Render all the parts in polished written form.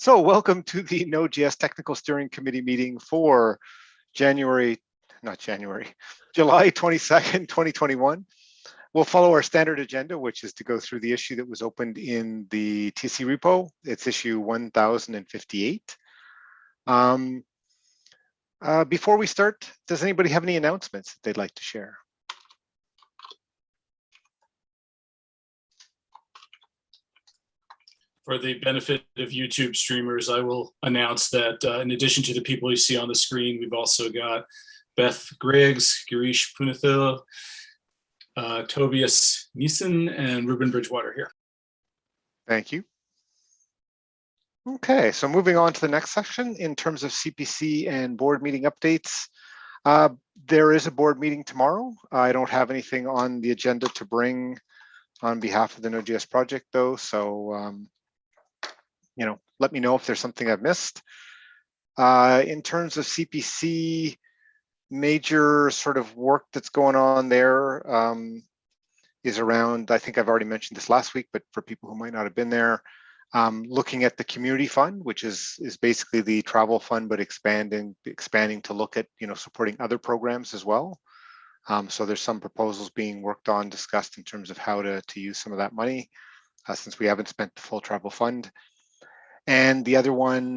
So welcome to the Node.js Technical Steering Committee meeting for July 22nd, 2021. We'll follow our standard agenda, which is to go through the issue that was opened in the TC repo. It's issue 1058. Before we start, does anybody have any announcements that they'd like to share? For the benefit of YouTube streamers, I will announce that in addition to the people you see on the screen, we've also got Beth Griggs, Girish Punathil, Tobias Neeson, and Ruben Bridgewater here. Thank you. Okay, so moving on to the next section in terms of CPC and board meeting updates. There is a board meeting tomorrow. I don't have anything on the agenda to bring on behalf of the Node.js project though, so let me know if there's something I've missed. In terms of CPC, major sort of work that's going on there is around, I think I've already mentioned this last week, but for people who might not have been there, looking at the community fund, which is basically the travel fund, but expanding to look at, supporting other programs as well. So there's some proposals being worked on, discussed in terms of how to use some of that money, since we haven't spent the full travel fund. And the other one,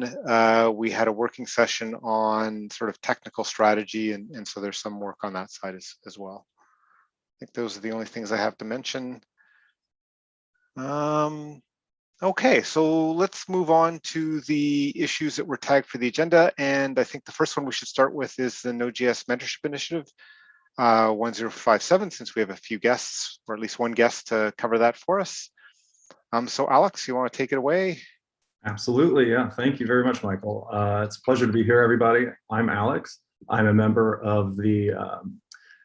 we had a working session on sort of technical strategy, and so there's some work on that side as well. I think those are the only things I have to mention. Okay, so let's move on to the issues that were tagged for the agenda. And I think the first one we should start with is the Node.js Mentorship Initiative 1057, since we have a few guests, or at least one guest to cover that for us. So Alex, you want to take it away? Absolutely, yeah. Thank you very much, Michael. It's a pleasure to be here, everybody. I'm Alex. I'm a member of the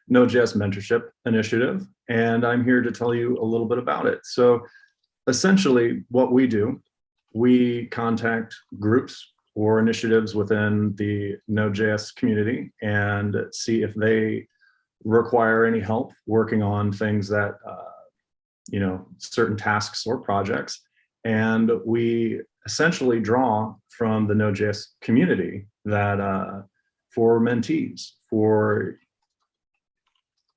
Node.js Mentorship Initiative, and I'm here to tell you a little bit about it. So essentially what we do, we contact groups or initiatives within the Node.js community and see if they require any help working on things that, certain tasks or projects. And we essentially draw from the Node.js community that for mentees, for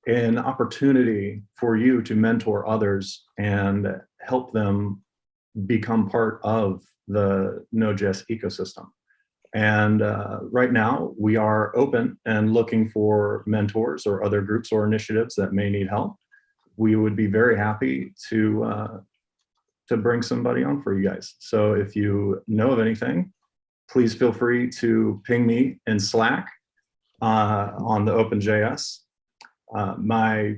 an opportunity for you to mentor others and help them become part of the Node.js ecosystem. And right now we are open and looking for mentors or other groups or initiatives that may need help. We would be very happy to bring somebody on for you guys. So if you know of anything, please feel free to ping me in Slack on the OpenJS. My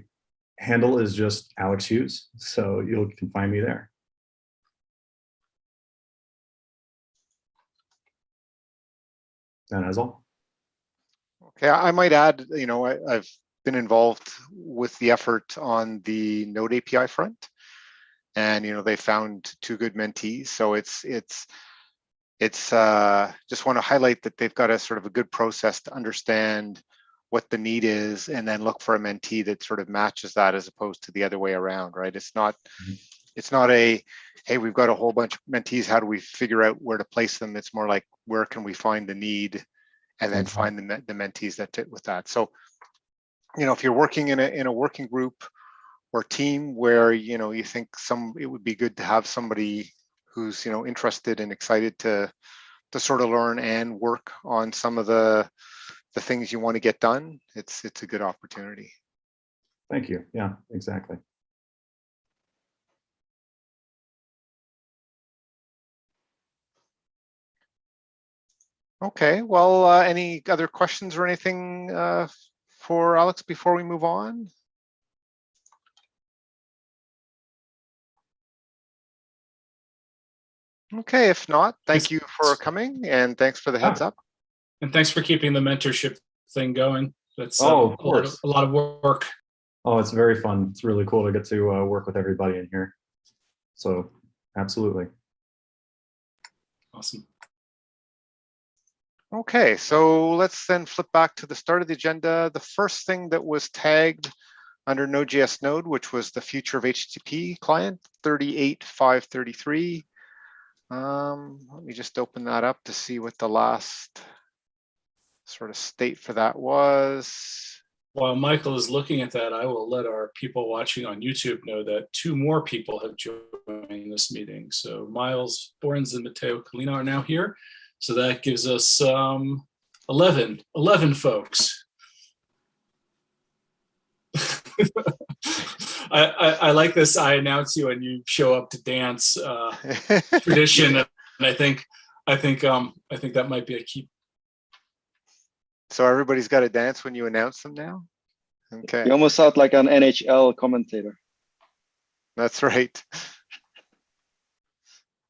handle is just Alex Hughes, so you can find me there. And that's all. Okay, I might add, I've been involved with the effort on the Node API front. And they found two good mentees, so it's just want to highlight that they've got a sort of a good process to understand what the need is, and then look for a mentee that sort of matches that, as opposed to the other way around, right? It's not a, hey, we've got a whole bunch of mentees, how do we figure out where to place them? It's more like, where can we find the need, and then find the mentees that fit with that. So if you're working in a working group or team where you think it would be good to have somebody who's interested and excited to sort of learn and work on some of the things you want to get done, it's a good opportunity. Thank you. Yeah, exactly. Okay, well, any other questions or anything for Alex before we move on? Okay, if not, thank you for coming, and thanks for the heads up. And thanks for keeping the mentorship thing going. That's of course. A lot of work. Oh, it's very fun. It's really cool to get to work with everybody in here. So absolutely. Awesome. Okay, so let's then flip back to the start of the agenda. The first thing that was tagged under Node.js Node, which was the future of HTTP client 38.533. Let me just open that up to see what the last sort of state for that was. While Michael is looking at that, I will let our people watching on YouTube know that 2 more people have joined this meeting. So Miles Borens and Matteo Colina are now here. So that gives us 11 folks. I like this. I announce you and you show up to dance tradition, and I think that might be a key. So everybody's got to dance when you announce them now? Okay. You almost sound like an NHL commentator. That's right.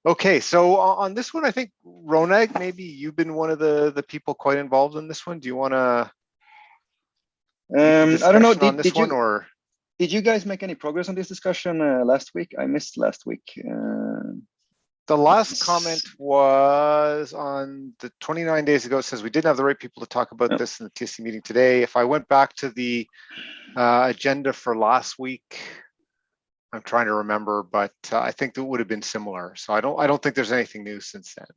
Okay, so on this one, I think, Ronag, maybe you've been one of the people quite involved in this one. Do you want to? I don't know. Did you Or guys make any progress on this discussion last week? I missed last week. the last comment was on the 29 days ago. It says we didn't have the right people to talk about this in the TSC meeting today. If I went back to the agenda for last week, I'm trying to remember, but I think it would have been similar. So I don't think there's anything new since then.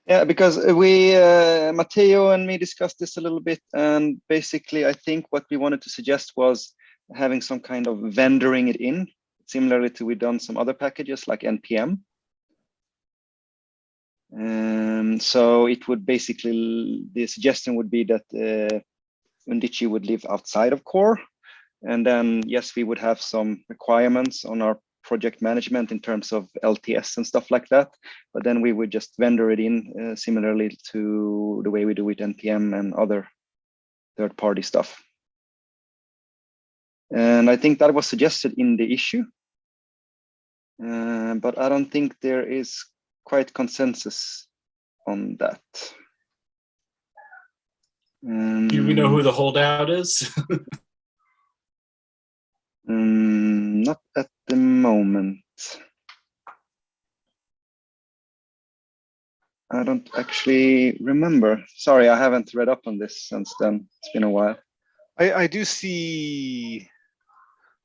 Yeah, because we, Matteo and me discussed this a little bit, and basically I think what we wanted to suggest was having some kind of vendoring it in, similarly to we've done some other packages like NPM. So it would basically, the suggestion would be that Undici would live outside of core. And then, yes, we would have some requirements on our project management in terms of LTS and stuff like that. But then we would just vendor it in similarly to the way we do with NPM and other third-party stuff. And I think that was suggested in the issue. But I don't think there is quite consensus on that. Do we know who the holdout is? Not at the moment. I don't actually remember. Sorry, I haven't read up on this since then. It's been a while. I do see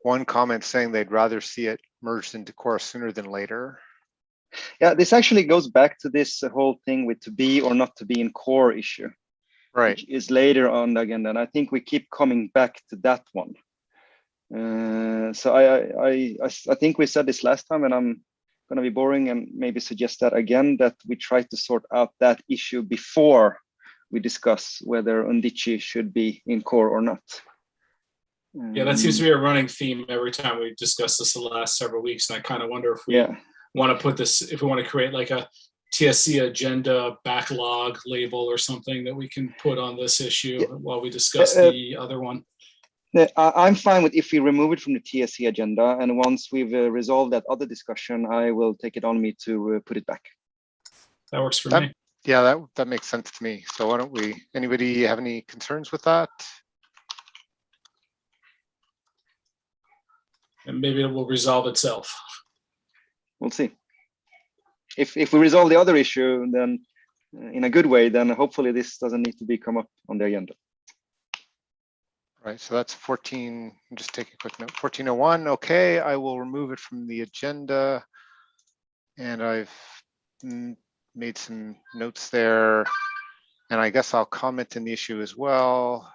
one comment saying they'd rather see it merged into core sooner than later. Yeah, this actually goes back to this whole thing with to be or not to be in core issue, Right. which is later on the agenda. And I think we keep coming back to that one. So I think we said this last time, and I'm going to be boring and maybe suggest that again, that we try to sort out that issue before we discuss whether Undici should be in core or not. Yeah, that seems to be a running theme every time we discuss this the last several weeks. And I kind of wonder if we want to put this, if we want to create like a TSC agenda backlog label or something that we can put on this issue while we discuss the other one. I'm fine with if we remove it from the TSC agenda, and once we've resolved that other discussion, I will take it on me to put it back. That works for me. Yeah, that makes sense to me. So why don't we, anybody have any concerns with that? And maybe it will resolve itself. We'll see. If we resolve the other issue, then in a good way, then hopefully this doesn't need to come up on the agenda. Right, so that's 14, just take a quick note, 1401, okay, I will remove it from the agenda. And I've made some notes there. And I guess I'll comment in the issue as well.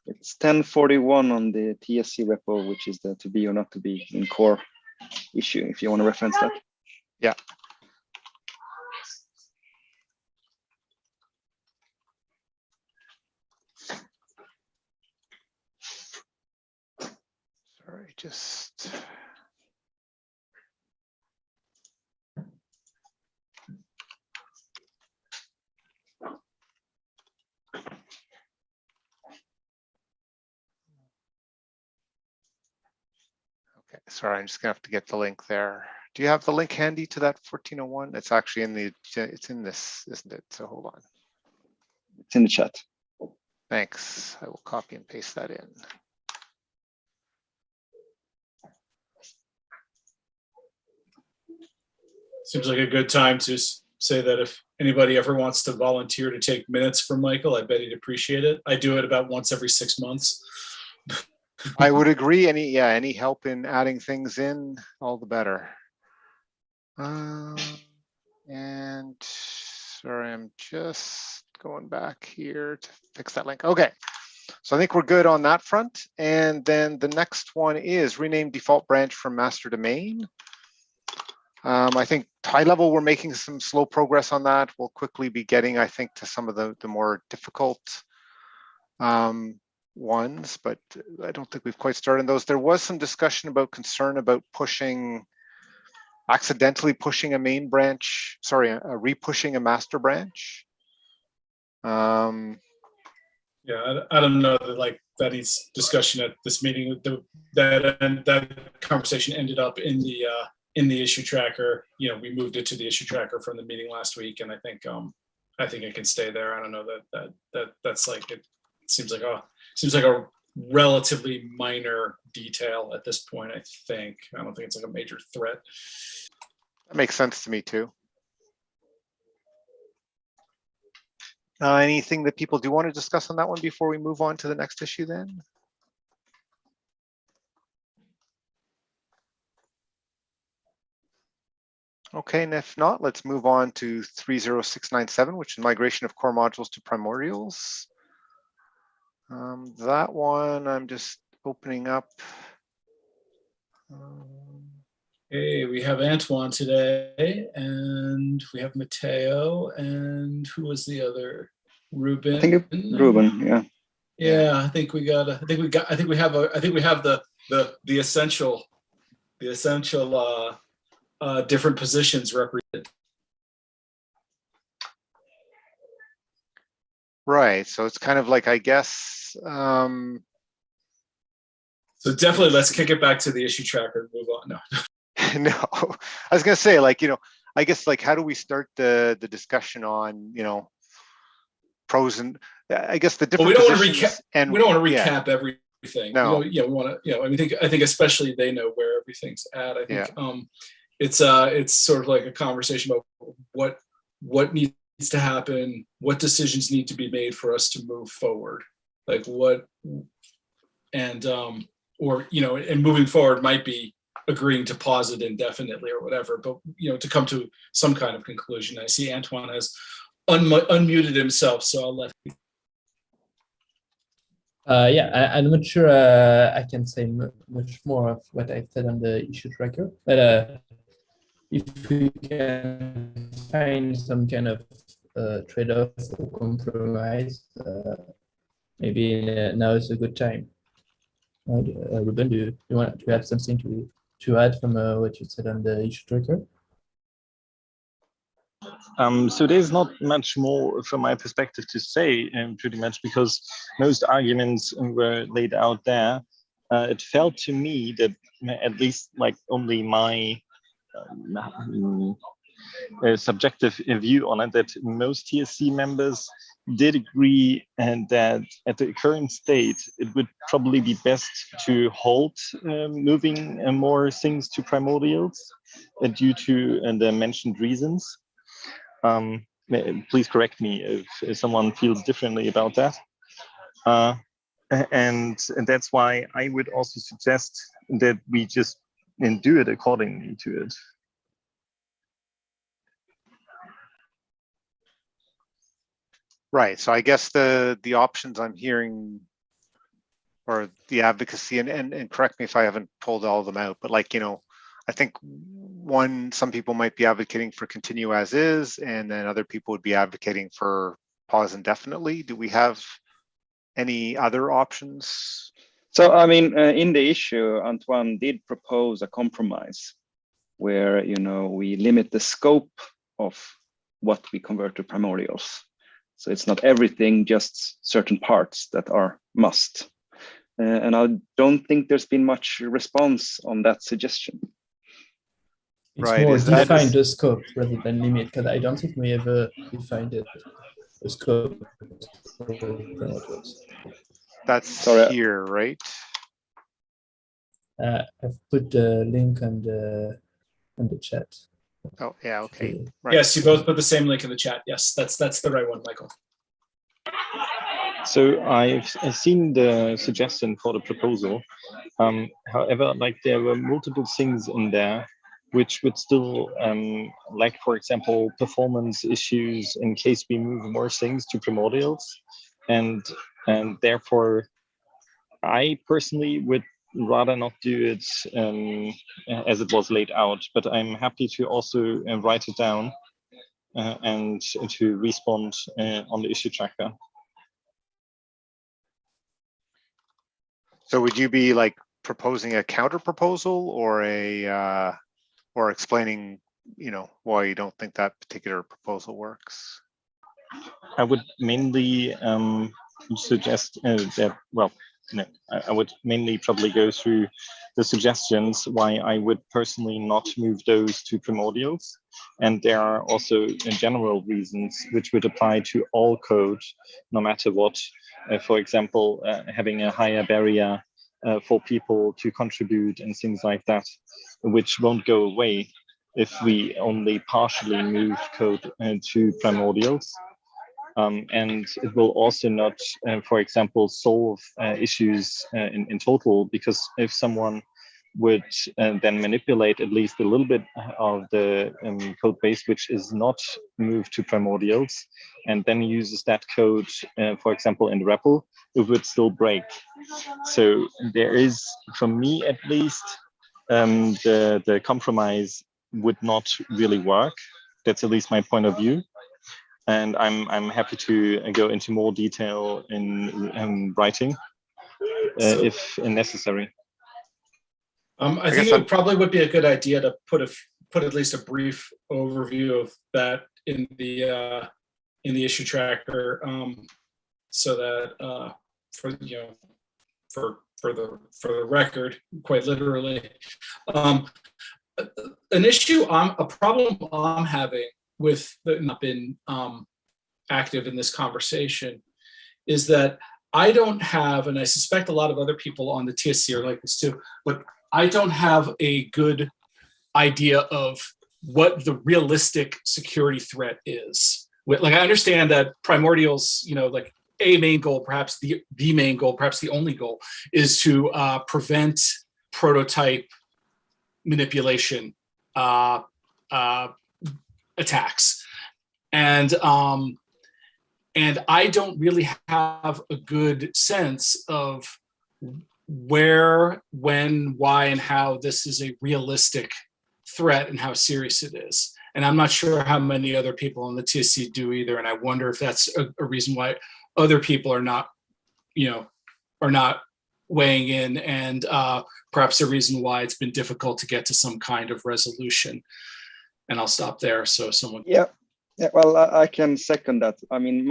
It's 1041 on the TSC repo, which is the to be or not to be in core issue, if you want to reference that. Yeah. Sorry, just. Okay, sorry, I'm just gonna have to get the link there. Do you have the link handy to that 1401? It's actually in the, it's in this, isn't it? So hold on. It's in the chat. Thanks. I will copy and paste that in. Seems like a good time to say that if anybody ever wants to volunteer to take minutes from Michael, I bet he'd appreciate it. I do it about once every 6 months. I would agree. Any help in adding things in, all the better. And sorry, I'm just going back here to fix that link. Okay, so I think we're good on that front. And then the next one is rename default branch from master to main. I think high level, we're making some slow progress on that. We'll quickly be getting, I think, to some of the more difficult ones, but I don't think we've quite started those. There was some discussion about concern about accidentally pushing a main branch, sorry, repushing a master branch. Yeah, I don't know that like that needs discussion at this meeting. That conversation ended up in the issue tracker. You know, we moved it to the issue tracker from the meeting last week, and I think it can stay there. I don't know that's like it seems like a relatively minor detail at this point. I don't think it's like a major threat. That makes sense to me too. Anything that people do want to discuss on that one before we move on to the next issue then? Okay, and if not, let's move on to 30697, which is migration of core modules to primordials. That one I'm just opening up. Hey, we have Antoine today, and we have Matteo, and who was the other? Ruben. I think Ruben, yeah. Yeah, I think we have the essential different positions represented. Right, so it's kind of like, I guess. So definitely let's kick it back to the issue tracker and move on. No. No, I was gonna say, like, I guess, like, how do we start the discussion on, pros and, I guess, the different positions. And we don't want to recap everything. No. We want to, I think especially they know where everything's at. I think it's sort of like a conversation about what needs to happen, what decisions need to be made for us to move forward, like what, and and moving forward might be agreeing to pause it indefinitely or whatever, but to come to some kind of conclusion. I see Antoine has unmuted himself, so I'll let him. I'm not sure I can say much more of what I've said on the issue tracker, but if we can find some kind of trade-off or compromise, maybe now is a good time. Ruben, do you want to add something to add from what you said on the issue tracker? So there's not much more from my perspective to say, pretty much, because most arguments were laid out there. It felt to me that, at least like only my subjective view on it, that most TSC members did agree, and that at the current state, it would probably be best to halt moving more things to primordials due to the mentioned reasons. Please correct me if someone feels differently about that. And that's why I would also suggest that we just do it accordingly to it. Right, so I guess the options I'm hearing, or the advocacy, and correct me if I haven't pulled all of them out, but like, I think some people might be advocating for continue as is, and then other people would be advocating for pause indefinitely. Do we have any other options? So, I mean, in the issue, Antoine did propose a compromise where, we limit the scope of what we convert to primordials. So it's not everything, just certain parts that are must. And I don't think there's been much response on that suggestion. It's more define the scope rather than limit, because I don't think we ever defined it, the scope. That's here, right? I've put the link on the chat. Oh yeah, okay. Right. Yes, you both put the same link in the chat. Yes, that's the right one, Michael. So I've seen the suggestion for the proposal. However, like there were multiple things in there which would still, like for example, performance issues in case we move more things to primordials, and therefore, I personally would rather not do it as it was laid out. But I'm happy to also write it down and to respond on the issue tracker. So would you be like proposing a counter proposal or or explaining, why you don't think that particular proposal works? I would mainly suggest that, well, no, I would mainly probably go through the suggestions why I would personally not move those to primordials. And there are also general reasons which would apply to all code, no matter what. For example, having a higher barrier for people to contribute and things like that, which won't go away if we only partially move code to primordials. And it will also not, for example, solve issues in total, because if someone would then manipulate at least a little bit of the code base which is not moved to primordials, and then uses that code, for example, in REPL, it would still break. So there is, for me at least, the compromise would not really work. That's at least my point of view. And I'm happy to go into more detail in writing if necessary. I think it probably would be a good idea to put at least a brief overview of that in the issue tracker, so that for the record, quite literally, a problem I'm having with not been active in this conversation is that I don't have, and I suspect a lot of other people on the TSC are like this too, but I don't have a good idea of what the realistic security threat is. Like, I understand that primordials, like a main goal, perhaps the main goal, perhaps the only goal, is to prevent prototype manipulation attacks. And I don't really have a good sense of where, when, why, and how this is a realistic threat and how serious it is. And I'm not sure how many other people on the TSC do either. And I wonder if that's a reason why other people are not, are not weighing in, and perhaps a reason why it's been difficult to get to some kind of resolution. And I'll stop there. So someone. Yeah, well, I can second that. I mean,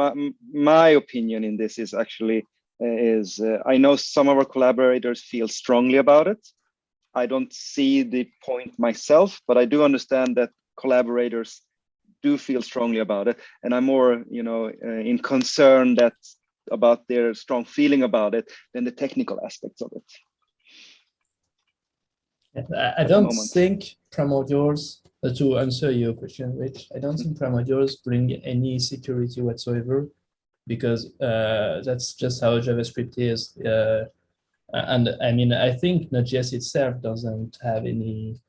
my opinion in this is actually I know some of our collaborators feel strongly about it. I don't see the point myself, but I do understand that collaborators do feel strongly about it, and I'm more, in concern about their strong feeling about it than the technical aspects of it. I don't think primordials, to answer your question, Rich, I don't think primordials bring any security whatsoever, because that's just how JavaScript is. And I mean, I think Node.js itself doesn't have any,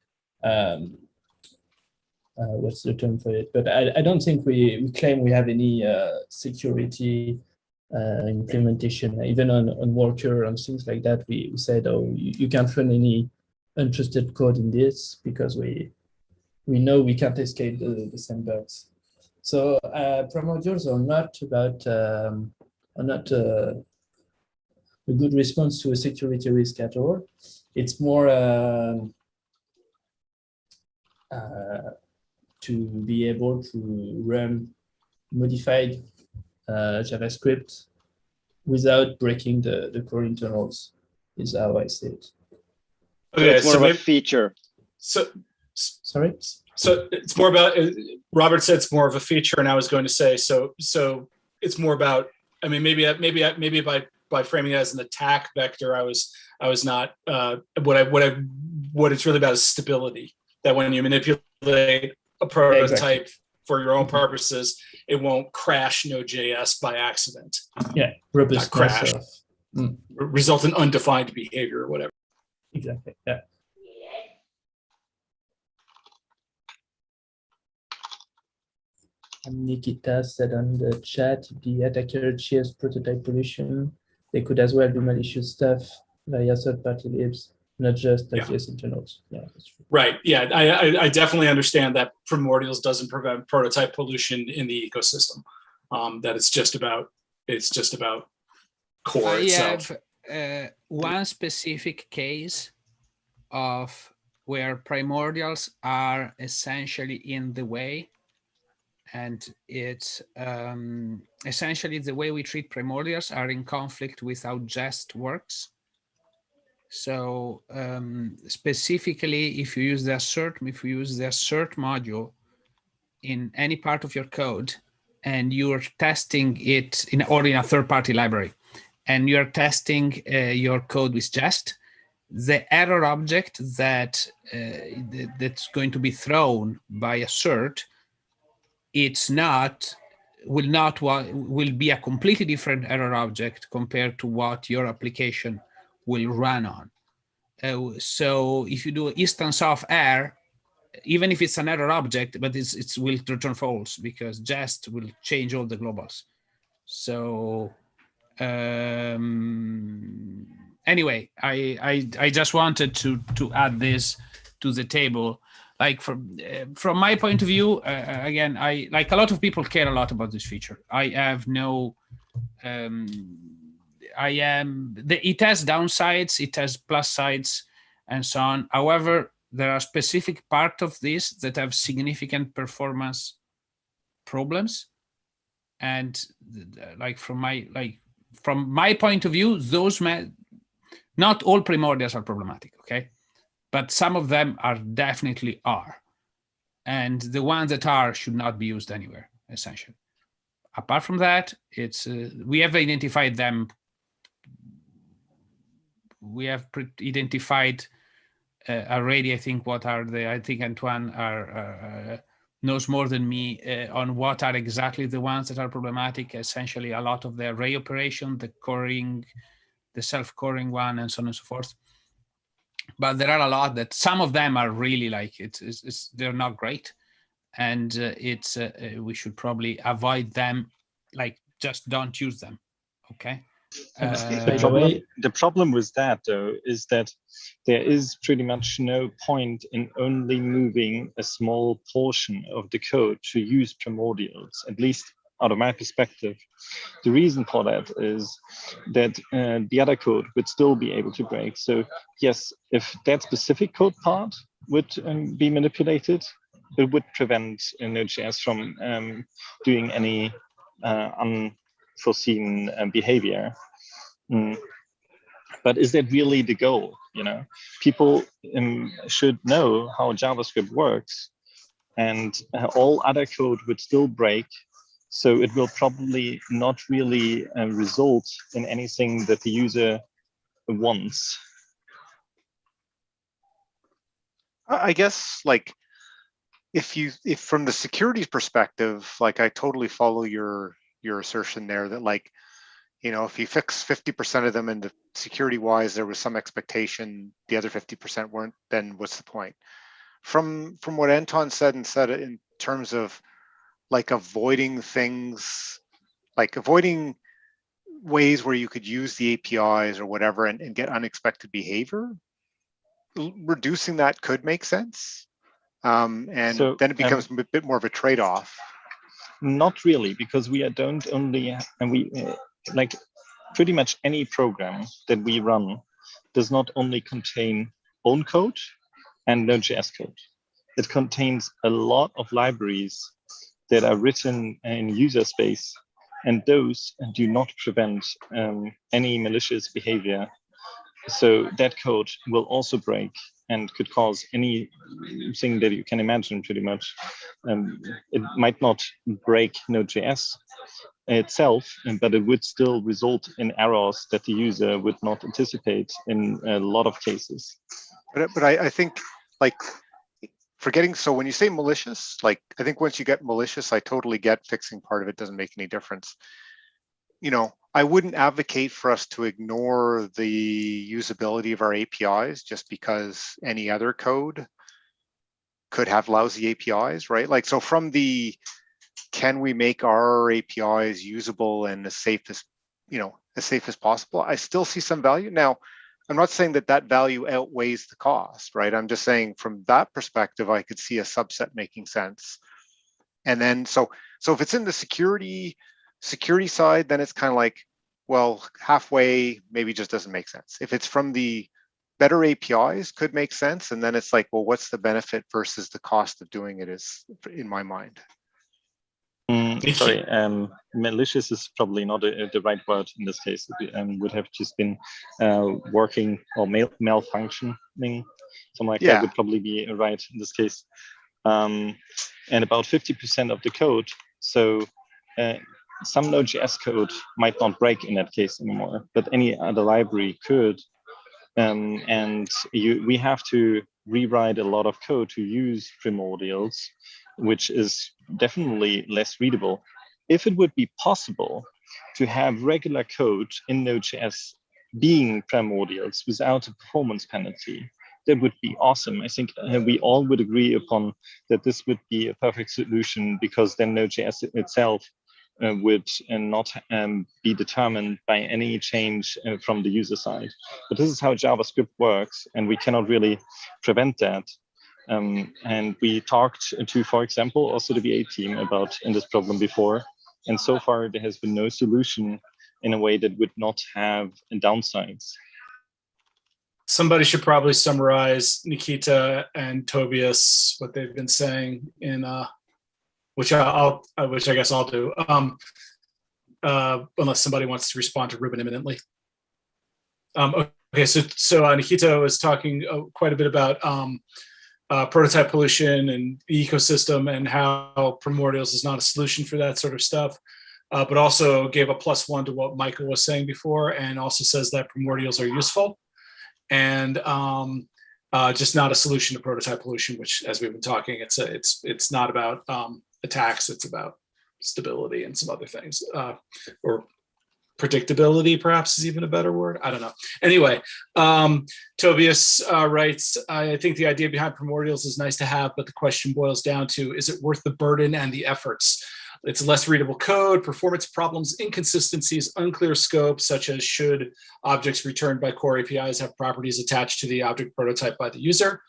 what's the term for it? But I don't think we claim we have any security implementation, even on worker and things like that. We said, oh, you can't run any untrusted code in this because we know we can't escape the same bugs. So primordials are not about a good response to a security risk at all. It's more to be able to run modified JavaScript without breaking the core internals, is how I see it. Okay, it's more of a feature. Sorry? So it's more about, Robert said it's more of a feature, and I was going to say, so it's more about, I mean, maybe by framing it as an attack vector, I was not, what it's really about is stability. That when you manipulate a prototype for your own purposes, it won't crash Node.js by accident. Yeah, Not robustness crash, of result in undefined behavior or whatever. exactly. Yeah. And Nikita said on the chat, the attacker shares prototype pollution. They could as well do malicious stuff via third-party libs, not just JS internals. Yeah, that's true. Right. Yeah, I definitely understand that Primordials doesn't prevent prototype pollution in the ecosystem. That it's just about core itself. I have one specific case of where primordials are essentially in the way, and it's essentially the way we treat primordials are in conflict with how jest works. So specifically, if you use the assert module in any part of your code, and you're testing it in a third-party library, and you're testing your code with jest, the error object that's going to be thrown by assert, will be a completely different error object compared to what your application will run on. So if you do instance of error, even if it's an error object, but it will return false because jest will change all the globals. So anyway, I just wanted to add this to the table. Like from my point of view, again, I like a lot of people care a lot about this feature. I have no. It has downsides, it has plus sides, and so on. However, there are specific parts of this that have significant performance problems, and like from my point of view, not all primordials are problematic, okay, but some of them definitely are, and the ones that are should not be used anywhere, essentially. Apart from that, it's we have identified them. We have identified already. I think what are they? I think Antoine knows more than me on what are exactly the ones that are problematic. Essentially, a lot of the array operation, the coring, the self-coring one, and so on and so forth. But there are a lot that some of them are really like they're not great, and we should probably avoid them. Like just don't use them. Okay. The problem with that, though, is that there is pretty much no point in only moving a small portion of the code to use primordials, at least out of my perspective. The reason for that is that the other code would still be able to break. So yes, if that specific code part would be manipulated, it would prevent Node.js from doing any unforeseen behavior. But is that really the goal? You know, people should know how JavaScript works, and all other code would still break. So it will probably not really result in anything that the user wants. I guess, like, if from the securities perspective, like, I totally follow your assertion there that, like, you know, if you fix 50% of them and the security wise there was some expectation, the other 50% weren't, then what's the point? From what Anton said in terms of like avoiding things, like avoiding ways where you could use the APIs or whatever and get unexpected behavior, reducing that could make sense. And so, then it becomes a bit more of a trade-off. Not really, because we don't only, and we like pretty much any program that we run does not only contain own code and Node.js code. It contains a lot of libraries that are written in user space, and those do not prevent any malicious behavior. So that code will also break and could cause anything that you can imagine, pretty much. It might not break Node.js itself, but it would still result in errors that the user would not anticipate in a lot of cases. But I think, like, forgetting, so when you say malicious, like I think once you get malicious, I totally get fixing part of it doesn't make any difference. You know, I wouldn't advocate for us to ignore the usability of our APIs just because any other code could have lousy APIs, right? Like, so from the, can we make our APIs usable and as safe as, you know, as safe as possible? I still see some value. Now, I'm not saying that that value outweighs the cost, right? I'm just saying from that perspective, I could see a subset making sense. And then, so if it's in the security side, then it's kind of like, well, halfway maybe just doesn't make sense. If it's from the better APIs, could make sense. And then it's like, well, what's the benefit versus the cost of doing it is in my mind. Sorry, malicious is probably not the right word in this case. It would have just been working or malfunctioning. Something like that would probably be right in this case. And about 50% of the code. So some Node.js code might not break in that case anymore, but any other library could. And we have to rewrite a lot of code to use primordials, which is definitely less readable. If it would be possible to have regular code in Node.js being primordials without a performance penalty, that would be awesome. I think we all would agree upon that this would be a perfect solution, because then Node.js itself would not be determined by any change from the user side. But this is how JavaScript works, and we cannot really prevent that. And we talked to, for example, also the VA team about this problem before. And so far, there has been no solution in a way that would not have downsides. Somebody should probably summarize Nikita and Tobias, what they've been saying in which I guess I'll do, unless somebody wants to respond to Ruben imminently. Okay, so Nikita was talking quite a bit about prototype pollution and the ecosystem and how Primordials is not a solution for that sort of stuff, but also gave a +1 to what Michael was saying before, and also says that Primordials are useful and just not a solution to prototype pollution, which, as we've been talking, it's not about attacks, it's about stability and some other things, or predictability perhaps is even a better word. I don't know. Anyway, Tobias writes, I think the idea behind primordials is nice to have, but the question boils down to, is it worth the burden and the efforts? It's less readable code, performance problems, inconsistencies, unclear scope, such as should objects returned by core APIs have properties attached to the object prototype by the user?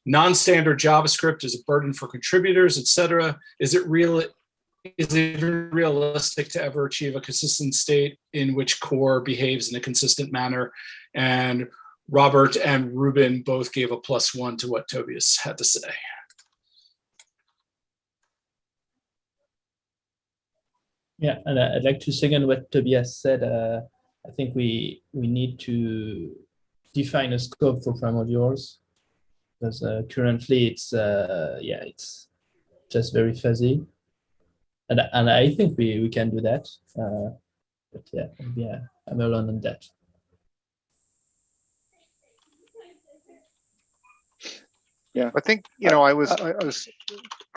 Non-standard JavaScript is a burden for contributors, etc. Is it even realistic to ever achieve a consistent state in which core behaves in a consistent manner? And Robert and Ruben both gave a +1 to what Tobias had to say. Yeah, and I'd like to second what Tobias said. I think we need to define a scope for primordials, because currently it's just very fuzzy, and I think we can do that. But yeah, I'm alone on that. Yeah, I think, you know, I was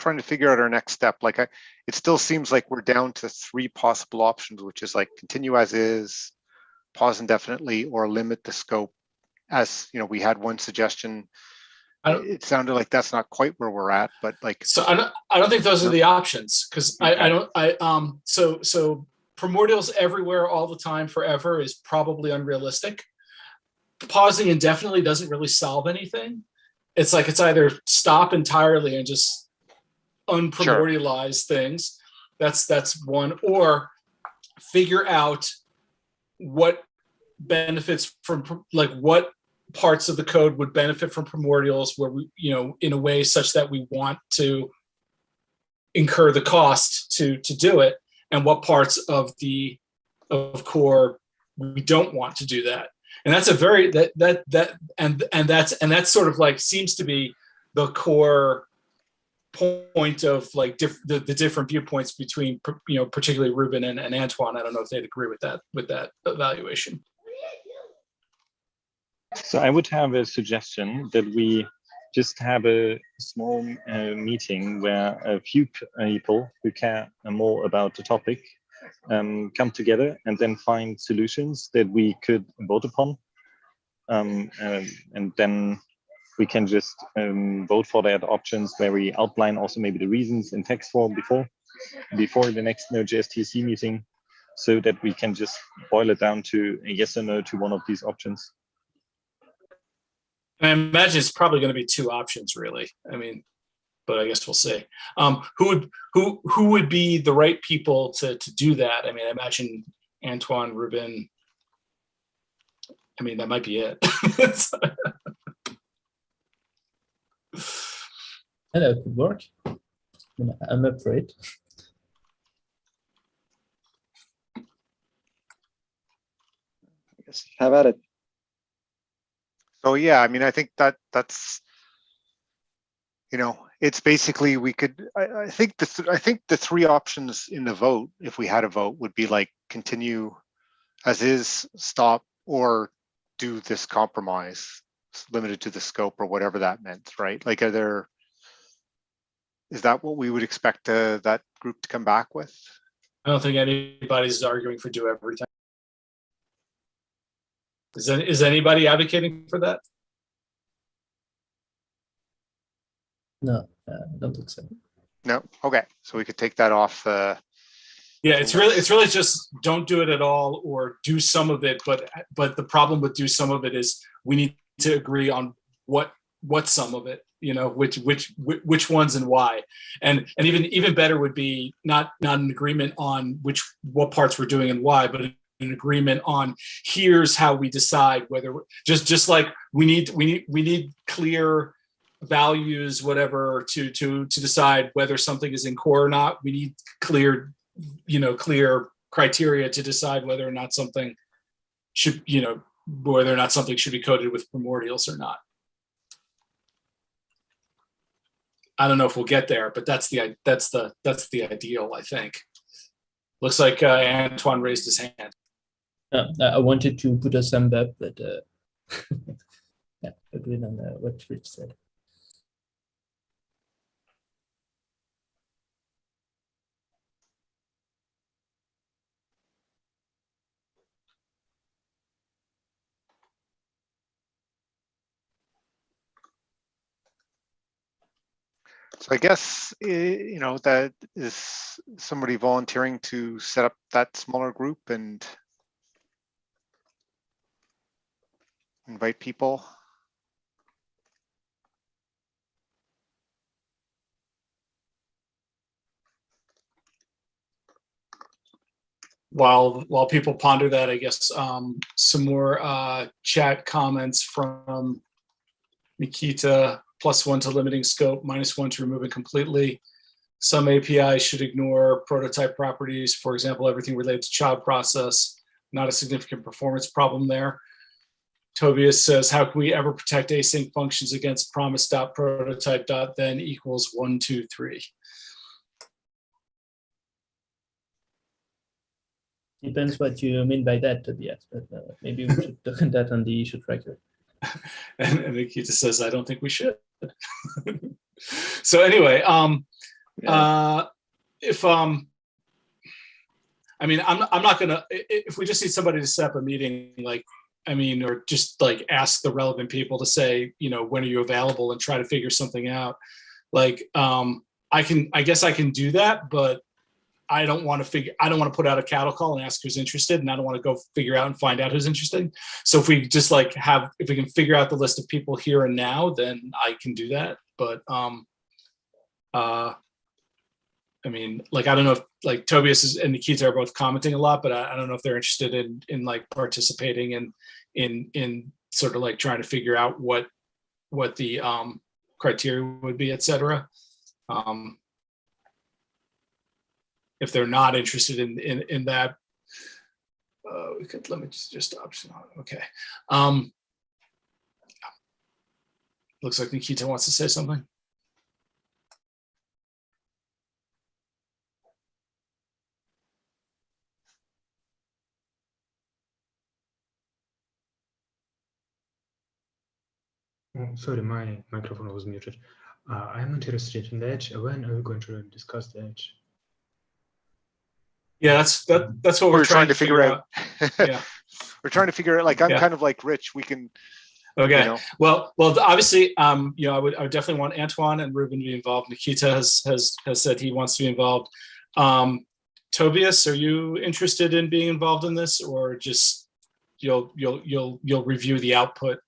trying to figure out our next step. Like, it still seems like we're down to 3 possible options, which is like continue as is, pause indefinitely, or limit the scope. As you know, we had one suggestion. It sounded like that's not quite where we're at, but like. So I don't think those are the options, because so primordials everywhere all the time forever is probably unrealistic. Pausing indefinitely doesn't really solve anything. It's like it's either stop entirely and just unprimordialize things. That's one, or figure out what benefits from, like, what parts of the code would benefit from primordials, where we, you know, in a way such that we want to incur the cost to do it, and what parts of core we don't want to do that. And that's a very that's sort of like seems to be the core point of like the different viewpoints between, you know, particularly Ruben and Antoine. I don't know if they'd agree with that evaluation. So I would have a suggestion that we just have a small meeting where a few people who care more about the topic come together and then find solutions that we could vote upon. And then we can just vote for that options where we outline also maybe the reasons in text form before the next Node.js TSC meeting, so that we can just boil it down to a yes or no to one of these options. I imagine it's probably going to be two options, really. I mean, but I guess we'll see. Who would be the right people to do that? I mean, I imagine Antoine, Ruben. I mean, that might be it. And that could work. I'm up for it. Yes, have at it. So yeah, I mean, I think that's, you know, it's basically we could. I think the three options in the vote, if we had a vote, would be like continue as is, stop, or do this compromise limited to the scope or whatever that meant, right? Like, is that what we would expect that group to come back with? I don't think anybody's arguing for do everything. Is anybody advocating for that? No, I don't think so. No. Okay, so we could take that off. Yeah, it's really just don't do it at all or do some of it. But the problem with do some of it is we need to agree on what some of it, you know, which ones and why. And even better would be not an agreement on what parts we're doing and why, but an agreement on here's how we decide whether just like we need clear values, whatever, to decide whether something is in core or not. We need clear criteria to decide whether or not something should, whether or not something should be coded with primordials or not. I don't know if we'll get there, but that's the ideal, I think. Looks like Antoine raised his hand. I wanted to put a thumb up, but yeah, agreed on what Rich said. So I guess, that is somebody volunteering to set up that smaller group and invite people. While people ponder that, I guess some more chat comments from Nikita. +1 to limiting scope, -1 to removing completely. Some APIs should ignore prototype properties. For example, everything related to child process, not a significant performance problem there. Tobias says, how can we ever protect async functions against promise.prototype.then equals 1, 2, 3? Depends what you mean by that, Tobias, but maybe we should look at that on the issue tracker. And Nikita says, I don't think we should. So anyway, if I mean, I'm not gonna, if we just need somebody to set up a meeting, or just like ask the relevant people to say, when are you available, and try to figure something out. I guess I can do that, but I don't want to put out a cattle call and ask who's interested, and I don't want to go figure out and find out who's interested. So if we just if we can figure out the list of people here and now, then I can do that. But I don't know if Tobias and Nikita are both commenting a lot, but I don't know if they're interested in participating in sort of trying to figure out what the criteria would be, etc. If they're not interested in that, we could limit just option on. Okay. Looks like Nikita wants to say something. Oh, sorry, my microphone was muted. I'm interested in that. When are we going to discuss that? Yeah, that's what we're trying to figure out. Yeah, we're trying to figure out. Like I'm Yeah. kind of like Rich. We can. Okay. You know. Well, obviously, you know, I would definitely want Antoine and Ruben to be involved. Nikita has said he wants to be involved. Tobias, are you interested in being involved in this, or just you'll review the output?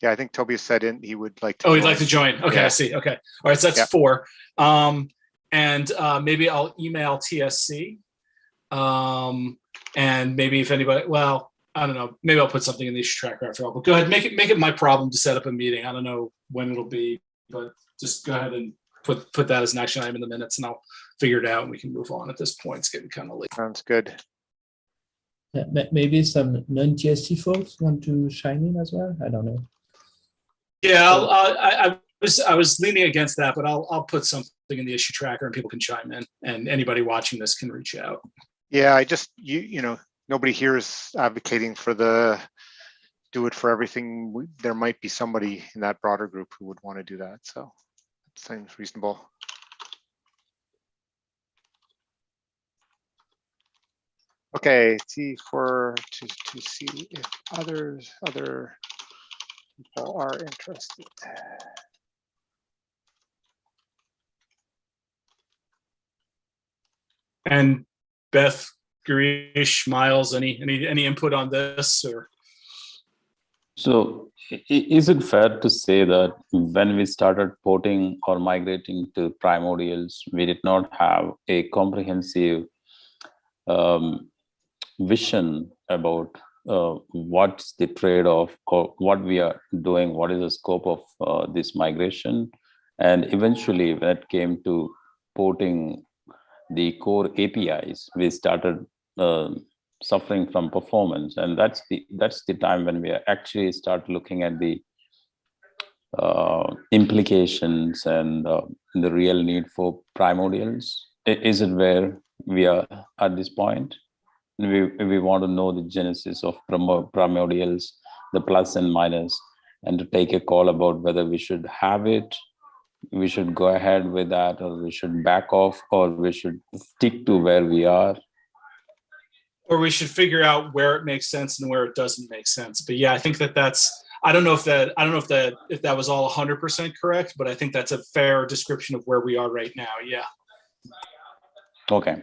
Yeah, I think Tobias said he would like to. Oh, he'd like to join. Okay, yeah. I see. Okay, all right. So that's 4. And maybe I'll email TSC. And maybe if anybody, well, I don't know, maybe I'll put something in the issue tracker after all. But go ahead, make it my problem to set up a meeting. I don't know when it'll be, but just go ahead and put that as an action item in the minutes, and I'll figure it out and we can move on at this point. It's getting kind of late. Sounds good. Yeah, maybe some non-GST folks want to chime in as well. I don't know. Yeah, I was leaning against that, but I'll put something in the issue tracker and people can chime in, and anybody watching this can reach out. Yeah, I just you know, nobody here is advocating for the do it for everything. There might be somebody in that broader group who would want to do that, so it seems reasonable. Okay, see to see if other people are interested. And Beth, Girish, Miles, any input on this? Or so is it fair to say that when we started porting or migrating to primordials, we did not have a comprehensive vision about what's the trade-off or what we are doing, what is the scope of this migration? And eventually when it came to porting the core APIs, we started suffering from performance, and that's the time when we actually start looking at the implications and the real need for primordials. Is it where we are at this point? We want to know the genesis of primordials, the plus and minus, and to take a call about whether we should have it, we should go ahead with that, or we should back off, or we should stick to where we are. Or we should figure out where it makes sense and where it doesn't make sense. But yeah, I think that's, I don't know if that was all 100% correct, but I think that's a fair description of where we are right now. Yeah. Okay.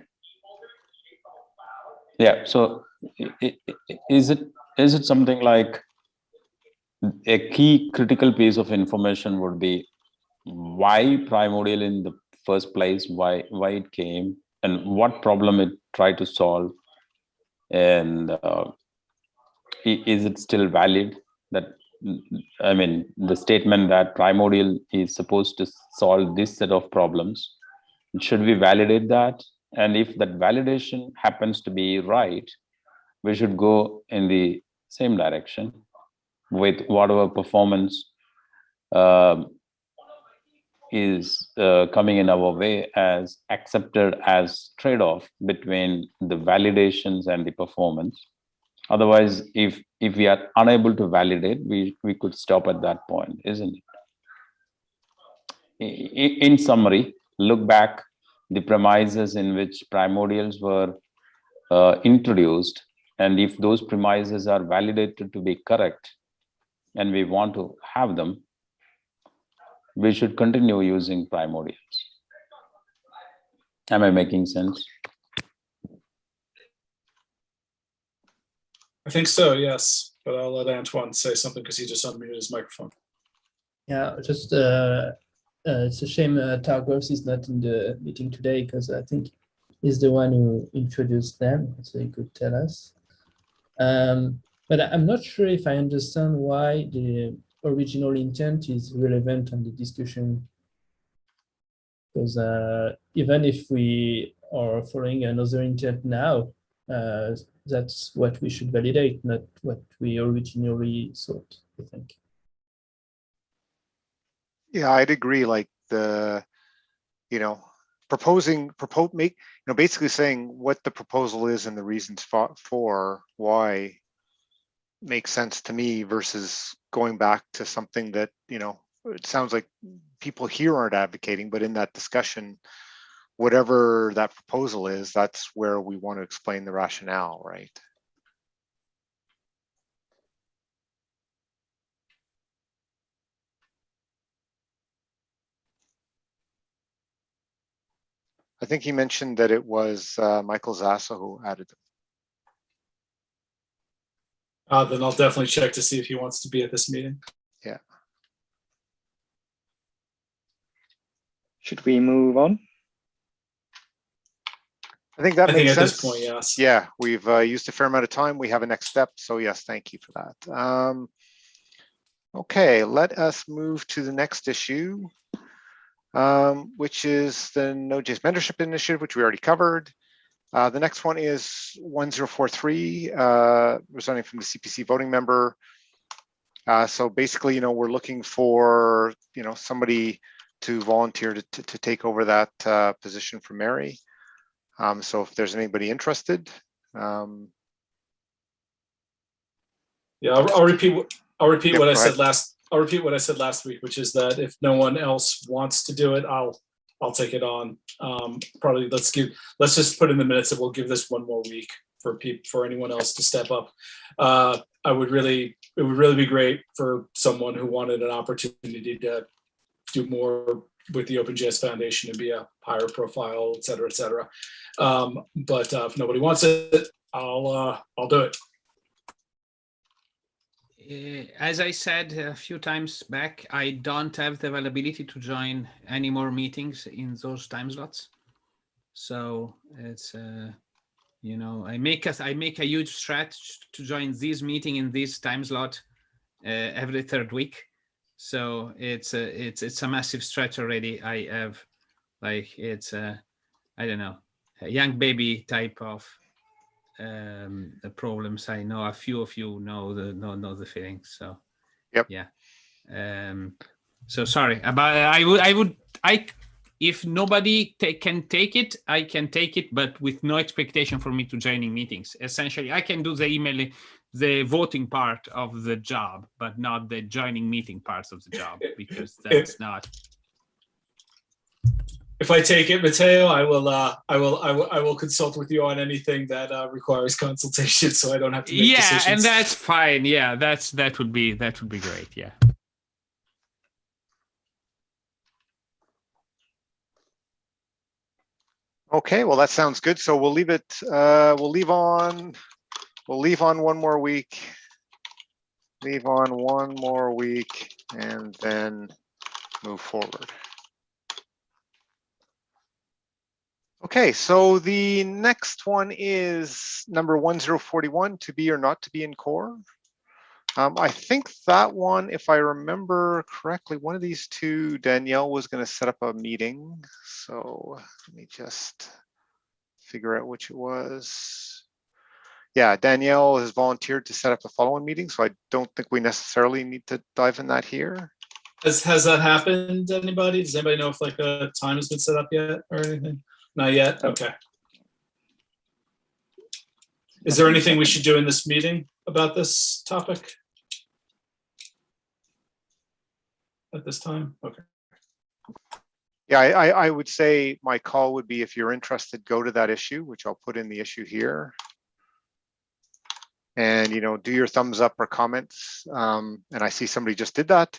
Yeah. So is it something like a key critical piece of information would be why primordial in the first place, why it came, and what problem it tried to solve, and is it still valid? That, I mean, the statement that primordial is supposed to solve this set of problems, should we validate that? And if that validation happens to be right, we should go in the same direction with whatever performance is coming in our way as accepted as trade-off between the validations and the performance. Otherwise, if we are unable to validate, we could stop at that point, isn't it? In summary, look back the premises in which primordials were introduced, and if those premises are validated to be correct and we want to have them, we should continue using primordials. Am I making sense? I think so, yes. But I'll let Antoine say something because he just unmuted his microphone. Yeah, just it's a shame Targos is not in the meeting today, because I think he's the one who introduced them, so he could tell us. But I'm not sure if I understand why the original intent is relevant on the discussion. Because even if we are following another intent now, that's what we should validate, not what we originally thought, I think. Yeah, I'd agree. Like you know, basically saying what the proposal is and the reasons for why makes sense to me versus going back to something that, it sounds like people here aren't advocating, but in that discussion, whatever that proposal is, that's where we want to explain the rationale, right? I think he mentioned that it was Michael Zassa who added them. Then I'll definitely check to see if he wants to be at this meeting. Yeah. Should we move on? I think that makes sense. At this point, yes. Yeah, we've used a fair amount of time. We have a next step. So yes, thank you for that. Okay, let us move to the next issue, which is the Node.js Mentorship Initiative, which we already covered. The next one is 1043, resigning from the CPC voting member. So basically, we're looking for, somebody to volunteer to take over that position from Mary. So if there's anybody interested. Yeah, I'll repeat Yep, what I said last. I'll repeat what I said last week, which is that if no one else wants to do it, I'll take it on. Probably let's just put in the minutes that we'll give this one more week for anyone else to step up. It would really be great for someone who wanted an opportunity to do more with the OpenJS Foundation and be a higher profile, et cetera, et cetera. But if nobody wants it, I'll do it. As I said a few times back, I don't have the availability to join any more meetings in those time slots. So it's, I make a huge stretch to join this meeting in this time slot every third week. So it's a massive stretch already. I have I don't know, a young baby type of the problems. I know a few of you know the feeling. So yep. Yeah. So sorry about if nobody can take it, I can take it, but with no expectation for me to joining meetings. Essentially, I can do the voting part of the job, but not the joining meeting parts of the job, because that's not. If I take it, Matteo, I will consult with you on anything that requires consultation, so I don't have to make decisions. And that's fine. Yeah, that would be great. Yeah. Okay, well that sounds good. So we'll leave it. We'll leave on one more week. Leave on one more week, and then move forward. Okay, so the next one is number 1041, to be or not to be in core. I think that one, if I remember correctly, one of these two, Danielle was going to set up a meeting. So let me just figure out which it was. Yeah, Danielle has volunteered to set up a follow-on meeting, so I don't think we necessarily need to dive in that here. Has that happened, anybody? Does anybody know if like a time has been set up yet or anything? Not yet? Okay. Is there anything we should do in this meeting about this topic at this time? Okay. Yeah, I would say my call would be, if you're interested, go to that issue, which I'll put in the issue here. And, do your thumbs up or comments. And I see somebody just did that,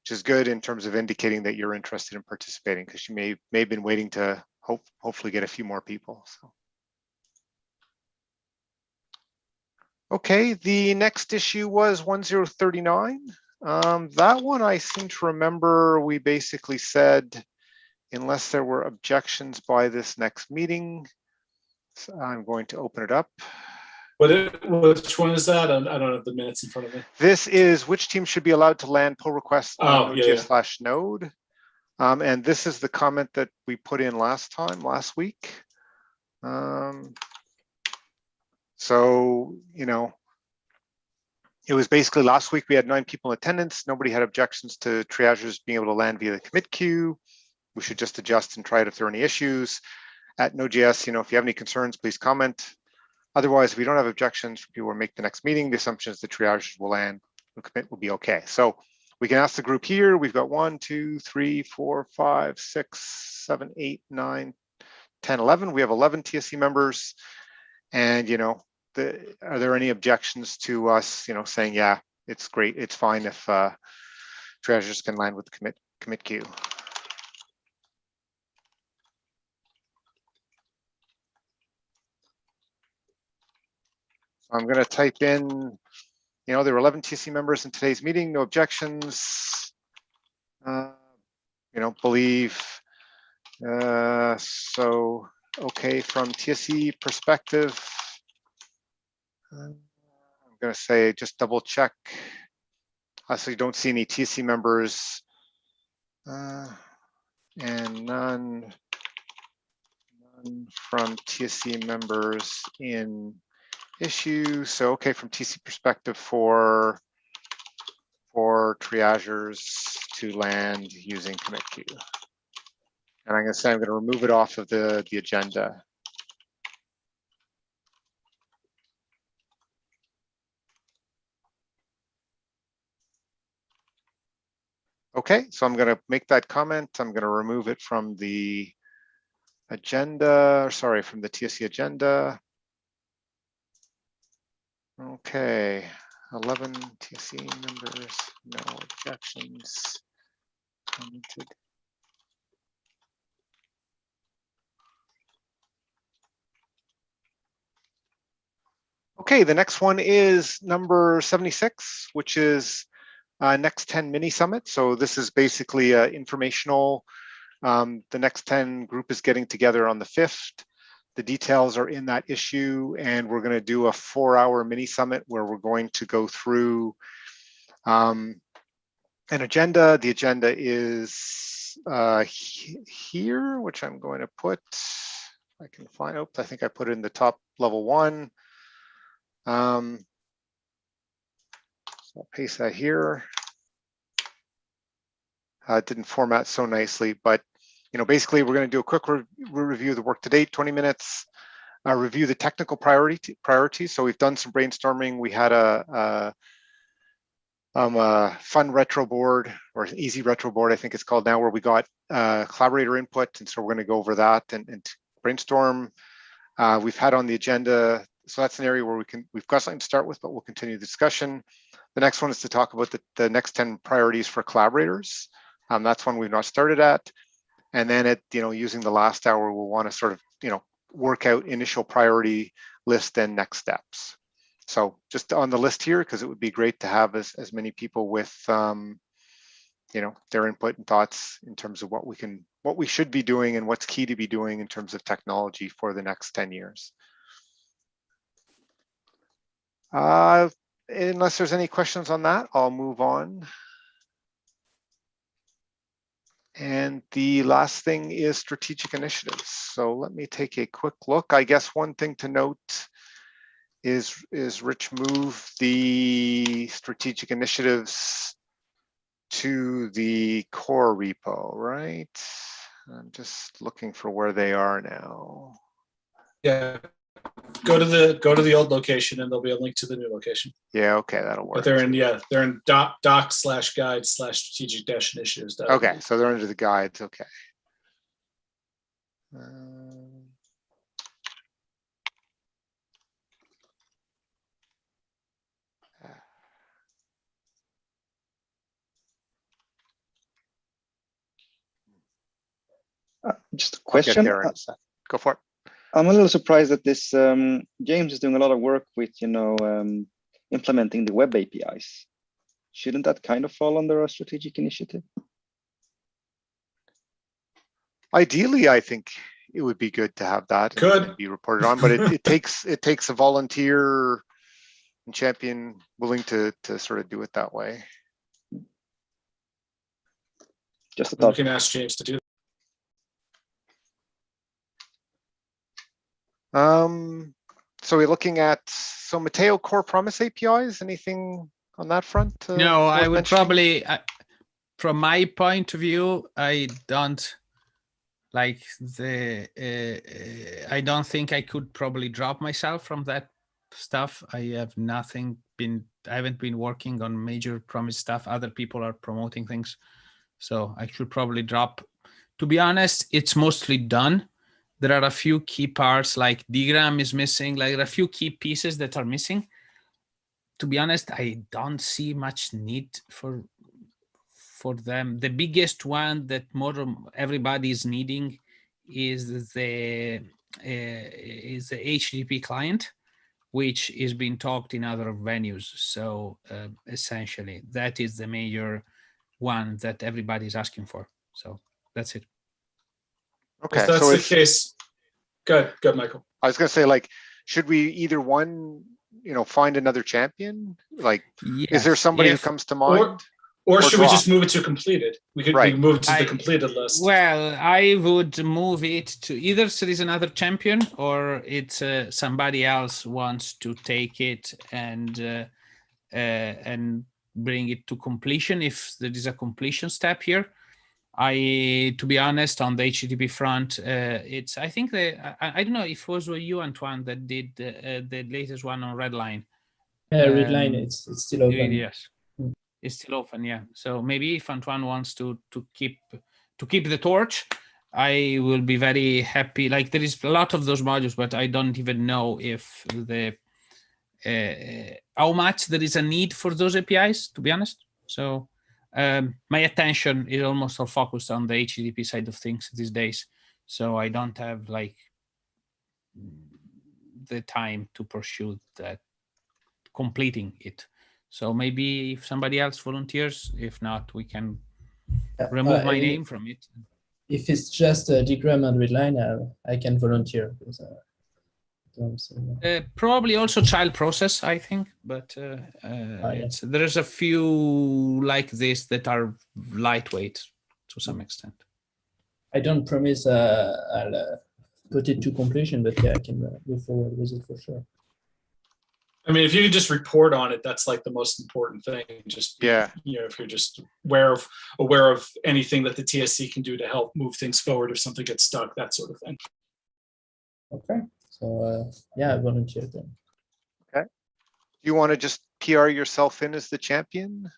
which is good in terms of indicating that you're interested in participating, because you may have been waiting to hopefully get a few more people. So. Okay, the next issue was 1039. That one I seem to remember we basically said, unless there were objections by this next meeting, so I'm going to open it up. Which one is that? I don't have the minutes in front of me. This is which team should be allowed to land pull requests on Node.js/Node. And this is the comment that we put in last week. So, it was basically last week we had 9 people in attendance. Nobody had objections to triagers being able to land via the commit queue. we should just adjust and try it if there are any issues. At Node.js, if you have any concerns, please comment. Otherwise, if we don't have objections from people who make the next meeting, the assumption is the triages will land, the commit will be okay. So we can ask the group here. We've got 1, 2, 3, 4, 5, 6, 7, 8, 9, 10, 11. We have 11 TSC members. And, are there any objections to us, saying, yeah, it's great, it's fine if triages can land with the commit queue. So I'm going to type in, there were 11 TSC members in today's meeting, no objections. Believe. So, okay, from TSC perspective, I'm going to say just double check. So you don't see any TSC members and none from TSC members in issue. So, okay, from TSC perspective for triagers to land using commit queue. And I'm going to say I'm going to remove it off of the agenda. Okay, so I'm going to make that comment. I'm going to remove it from the agenda, sorry, from the TSC agenda. Okay, 11 TSC members, no objections. Commented. Okay, the next one is number 76, which is Next 10 mini summit. So this is basically informational. The Next 10 group is getting together on the 5th. The details are in that issue, and we're going to do a 4-hour mini summit where we're going to go through an agenda. The agenda is here, which I'm going to put, I can find, oops, I think I put it in the top level 1. So I'll paste that here. It didn't format so nicely, but basically we're going to do a quick review of the work to date, 20 minutes, review the technical priorities. So we've done some brainstorming. We had a fun retro board, or easy retro board, I think it's called now, where we got collaborator input, and so we're going to go over that and brainstorm. We've had on the agenda, so that's an area where we've got something to start with, but we'll continue the discussion. The next one is to talk about the next 10 priorities for collaborators. That's one we've not started at. And then using the last hour, we'll want to sort of, work out initial priority list and next steps. So just on the list here, because it would be great to have as many people with, their input and thoughts in terms of what we should be doing and what's key to be doing in terms of technology for the next 10 years. Unless there's any questions on that, I'll move on. And the last thing is strategic initiatives. So let me take a quick look. I guess one thing to note is Rich moved the strategic initiatives to the core repo, right? I'm just looking for where they are now. Yeah, go to the old location and there'll be a link to the new location. Yeah, okay, that'll work. But they're in doc/guide/strategic-initiatives. Okay, so they're under the guides. Okay. Just a question. Go for it. I'm a little surprised that this James is doing a lot of work with implementing the web APIs. Shouldn't that kind of fall under a strategic initiative? Ideally, I think it would be good to have that and be reported on, but it takes a volunteer and champion willing to sort of do it that way. Just a thought. We can ask James to do that. So we're looking at, Matteo, core promise APIs, anything on that front? No, I would probably, from my point of view, I don't Like I don't think I could probably drop myself from that stuff. I haven't been working on major promise stuff. Other people are promoting things. So I should probably drop. To be honest, it's mostly done. There are a few key parts, like diagram is missing. Like there are a few key pieces that are missing. To be honest, I don't see much need for them. The biggest one that everybody is needing is the HTTP client, which is being talked in other venues. So essentially, that is the major one that everybody is asking for. So that's it. Okay, if that's so the case, good, Michael. I was going to say, like, should we either one, find another champion? Like, is there somebody who comes to mind? Or should we just move it to completed? We could move it to the completed list. Well, I would move it to either there is another champion or it's somebody else wants to take it and bring it to completion if there is a completion step here. To be honest, on the HTTP front, I think I don't know if it was you, Antoine, that did the latest one on Redline. Redline, it's still open. Yes. It's still open, yeah. So maybe if Antoine wants to keep the torch, I will be very happy. Like there is a lot of those modules, but I don't even know if how much there is a need for those APIs, to be honest. So my attention is almost all focused on the HTTP side of things these days. So I don't have like the time to pursue that, completing it. So maybe if somebody else volunteers, if not, we can remove my name from it. If it's just a diagram and Redline, I can volunteer. Because, probably also child process, I think, but there's a few like this that are lightweight to some extent. I don't promise I'll put it to completion, but yeah, I can move forward with it for sure. I mean, if you could just report on it, that's like the most important thing. Just if you're just aware of anything that the TSC can do to help move things forward if something gets stuck, that sort of thing. Okay, so I volunteer then. Okay, do you want to just PR yourself in as the champion?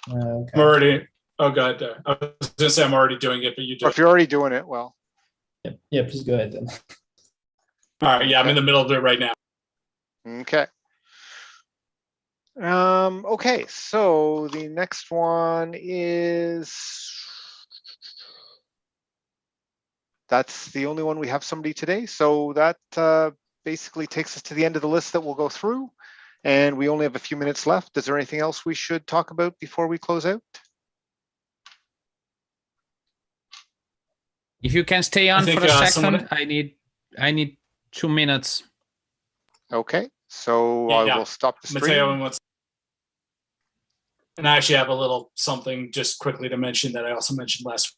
Okay. I'm already. Oh God, I was gonna say I'm already doing it, but you do. Or if you're already doing it, well. Yeah, please go ahead then. All right, yeah, I'm in the middle of it right now. Okay. Okay, so the next one is, that's the only one we have somebody today. So that basically takes us to the end of the list that we'll go through. And we only have a few minutes left. Is there anything else we should talk about before we close out? If you can stay on for a second, I need 2 minutes. Okay, so I will stop the stream. And I actually have a little something just quickly to mention that I also mentioned last